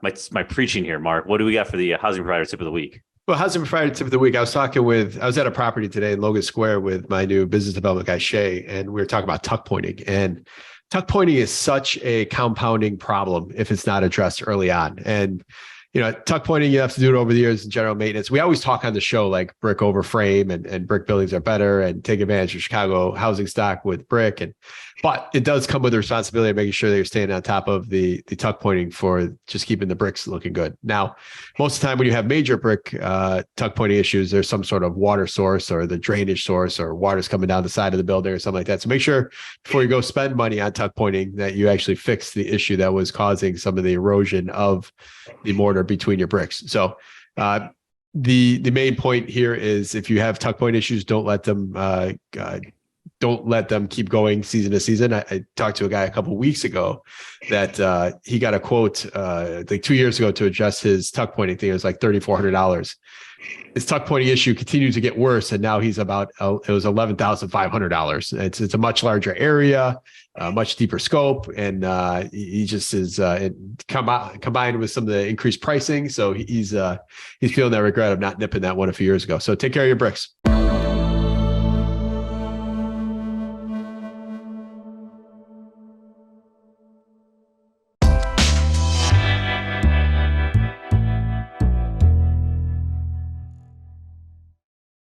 my preaching here, Mark. What do we got for the housing provider tip of the week? Well, housing provider tip of the week. I was at a property today in Logan Square with my new business development guy, Shay, and we were talking about tuck pointing. And tuck pointing is such a compounding problem if it's not addressed early on. And tuck pointing, you have to do it over the years in general maintenance. We always talk on the show like brick over frame and brick buildings are better and take advantage of Chicago housing stock with brick. But it does come with the responsibility of making sure that you're staying on top of the tuck pointing for just keeping the bricks looking good. Now, most of the time when you have major brick tuck pointing issues, there's some sort of water source or the drainage source or water's coming down the side of the building or something like that. So make sure before you go spend money on tuck pointing that you actually fix the issue that was causing some of the erosion of the mortar between your bricks. So the main point here is if you have tuck point issues, don't let them keep going season to season. I talked to a guy a couple of weeks ago that he got a quote like 2 years ago to adjust his tuck pointing thing. It was like $3,400. His tuck pointing issue continued to get worse, and now he's it was $11,500. It's a much larger area, much deeper scope, and he just is combined with some of the increased pricing. So he's feeling that regret of not nipping that one a few years ago. So take care of your bricks.